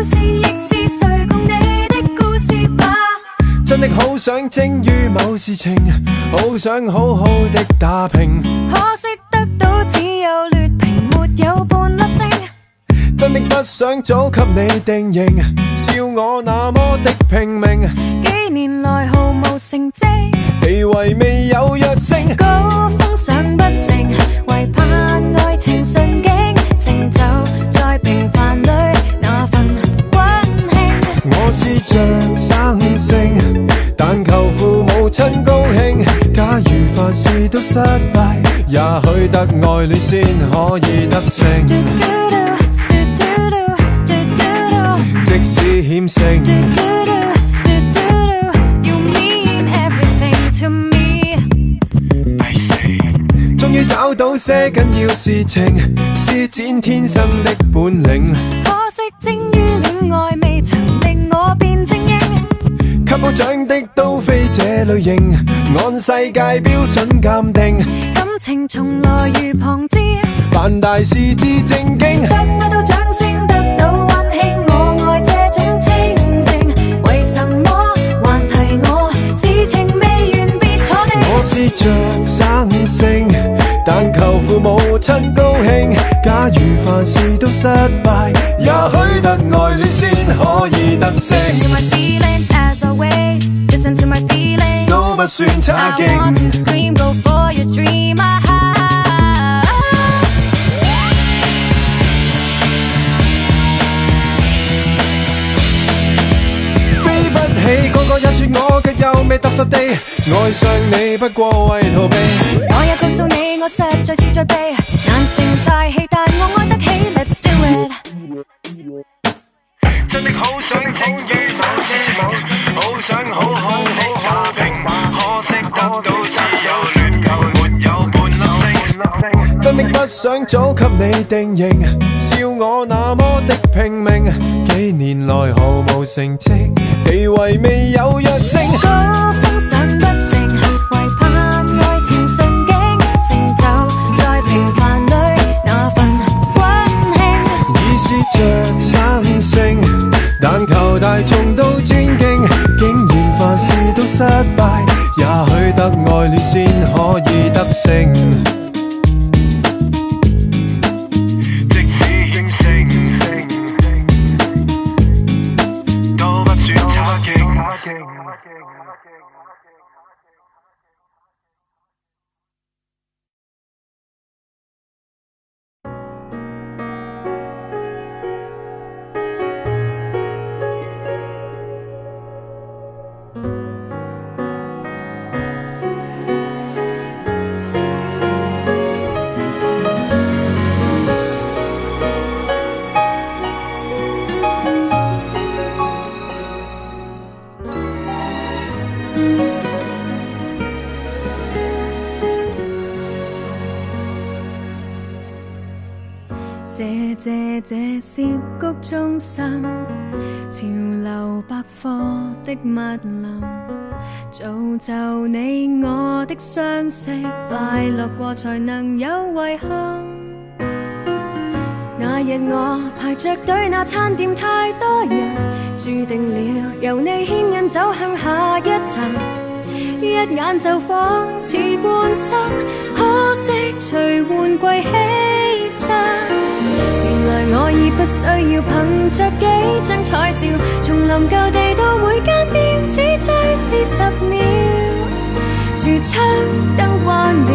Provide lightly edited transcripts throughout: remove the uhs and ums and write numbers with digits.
事，亦是誰共你的故事吧。真的好想精於某事情，好想好好的打拼，可惜得到只有劣評，沒有半粒星。真的不想早給你定型，笑我那麼的拼命，幾年來毫無成績，地位未有躍升，高峰上不成，唯盼愛情順境，成就在平凡裏那份溫馨。我是像生性，但求父母親高興，假如凡事都失敗，也許得愛戀先可以得勝，即使險勝，終於找到些緊要事情，施展天生的本領，可惜精於戀愛未曾令我變精英，給我獎的都非這類型，按世界標準鑑定，感情從來如旁支，辦大事至正經，得不到掌聲，得到溫馨，我愛這種清靜，為什麼還提我？事情未完別坐定。我是像生性，但求父母親高興，假如凡事都失敗，也許得愛戀先可以得勝， Listen to my feelings as always, listen to my feelings, 都不算差勁。 I want to scream, go for your dream, 飛不起，個個也說我卻又未踏實地愛上你，不過為逃避。我也告訴你，我實在是在避，難成大器，但我愛得起 ，Let's do it。真的好想精於某事情，好想好好的打拼，可惜得到只有劣評，沒有半粒星。真的不想早給你定型，笑我那麼的拼命，幾年來毫無成績，地位未有躍升，高峰上不成，唯盼愛情順境，成就在平凡裏那份溫馨。已是着生性，但求大眾都尊敬，竟然凡事都失敗，也許得愛戀先可以得勝，即使險勝，都不算差勁。這涉谷中心，潮流百貨的密林，造就你我的相識，快樂過才能有遺憾。那日我排着隊，那餐店太多人，注定了由你牽引走向下一層，一眼就仿似半生，可惜隨換季犧牲。原來我已不需要憑着幾張彩照，從臨舊地到每間店只追視10秒，櫥窗燈關了，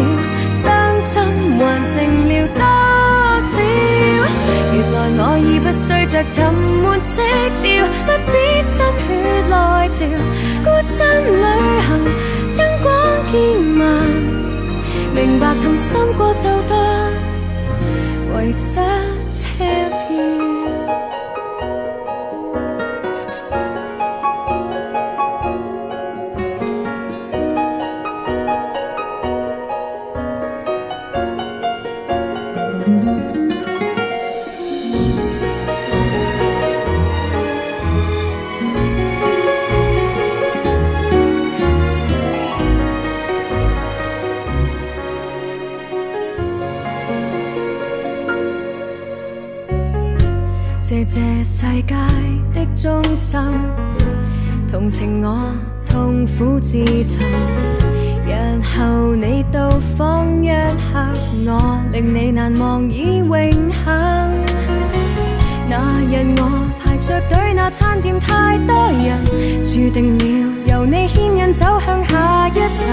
傷心還剩了多少？原來我已不需着沉悶色調，不必心血來潮，孤身旅行燈光見聞，明白同心過就當為失車票。謝謝世界的中心，同情我痛苦自尋。日後你到訪一刻，我令你難忘已永恆。那日我排着隊，那餐店太多人，注定了由你牽引走向下一層。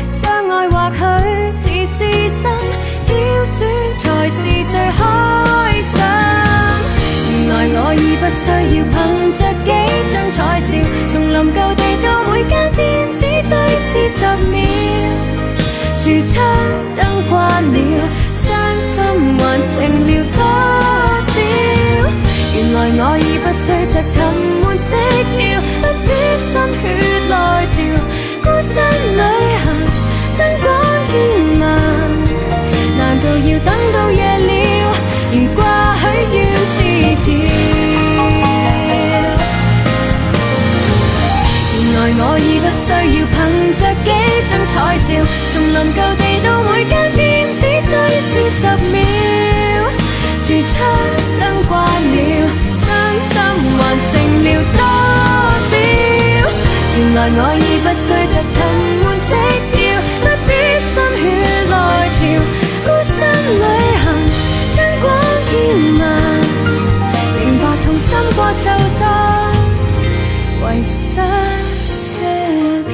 相愛或許似是心，挑選才是最開心。原來我已不需要憑着幾張彩照，從臨舊地到每間店只追視10秒。櫥窗燈關了，傷心還剩了多少？原來我已不需着沉悶色調，不必心血來潮，孤身旅行真光見聞。難道要等到夜了，如掛許願字條？原來我已不需要憑着幾張彩照，從臨舊地到每間店只追視10秒。櫥窗燈關了，傷心還剩了多少？原來我已不需着沉悶色調，不必心血來潮，孤身旅行真光見聞。明白痛心過就當遺失車票。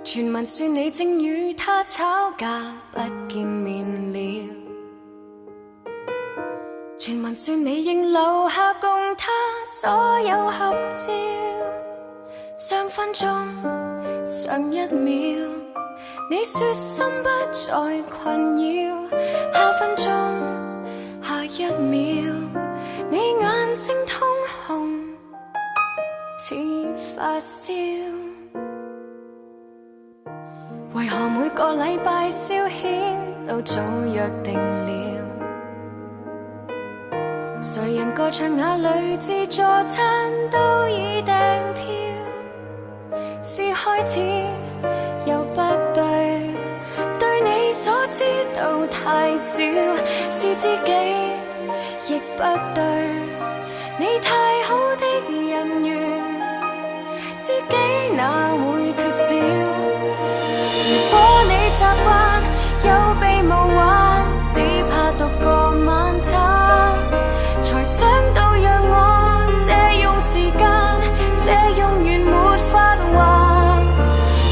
傳聞說你正與他吵架，不見面了。傳聞說你應留下共他所有合照。上分鐘，上一秒，你說心不再困擾。下分鐘，下一秒，你眼睛通紅，似發燒。為何每個禮拜消遣都早約定了？誰人個場那裏自助餐都已訂票？是開始又不對，對你所知道太少，是知己亦不對，你太好的人緣，知己哪會缺少？如果你習慣有備無患，只怕獨個晚餐，才想到讓我借用時間，借用完沒法還。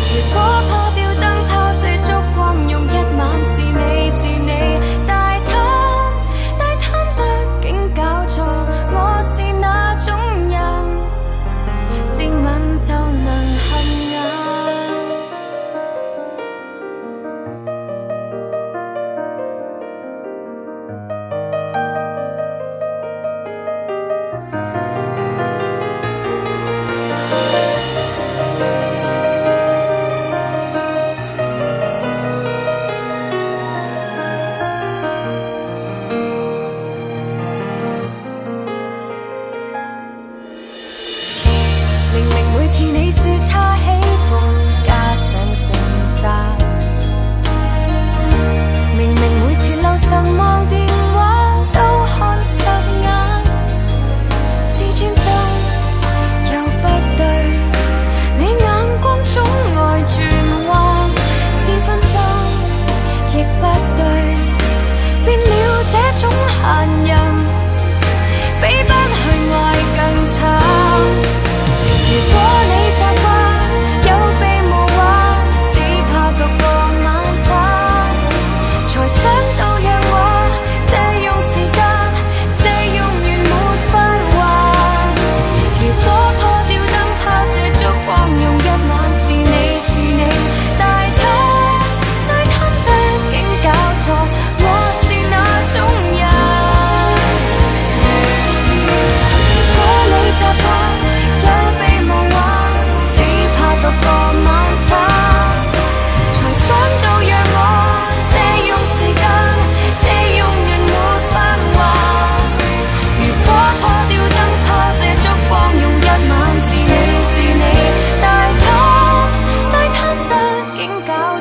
如果怕掉燈泡這燭光用一晚，是你是你，大貪得竟搞錯，我是那種人，接吻就能恨眼。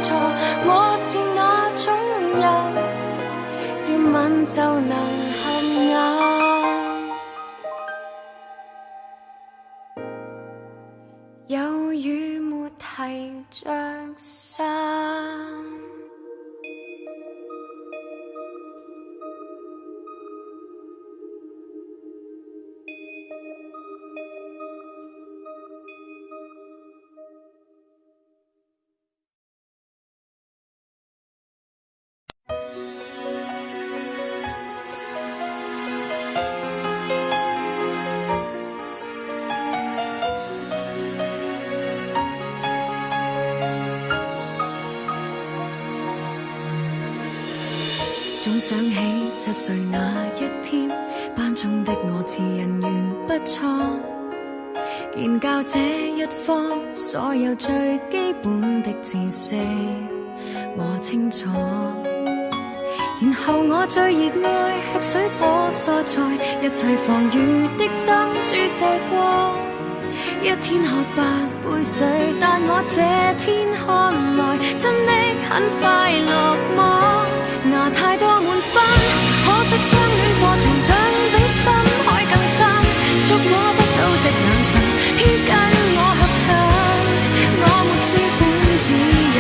錯，我是那種人，接吻就能合眼，有雨沒提着傘。總想起7歲那一天，班中的我似人緣不錯，研究這一科，所有最基本的知識我清楚。然後我最熱愛吃水果蔬菜，一切防禦的針注射過，一天喝8杯水，但我這天看來真的很快樂麼？拿太多滿分，可惜相戀過程像比深海更深，捉摸不到的眼神，偏跟我合襯。我沒書本指引，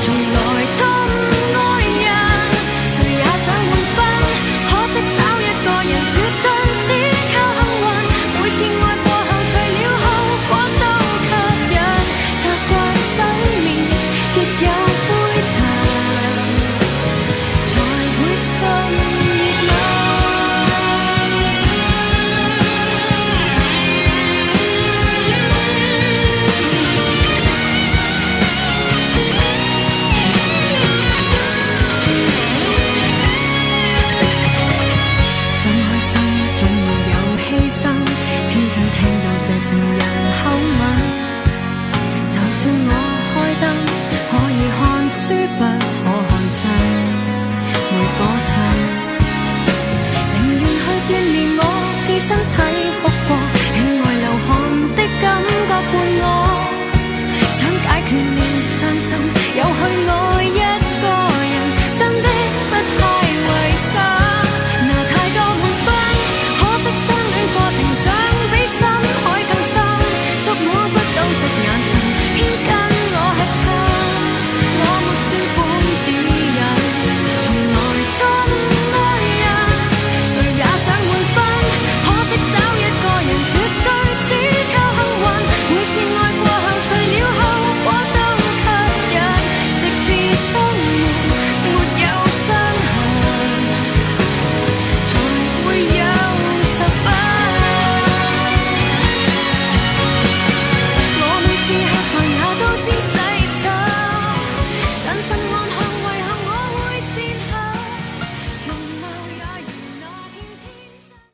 從來錯誤愛人，誰也想滿分，可惜找一個人絕對只靠幸運。每次愛過後，除了後果都吸引，習慣洗面亦有灰塵，才會心熱吻。想開心總要有犧牲，天天聽到這成人口吻，就算我開燈可以看書不可看真，每顆心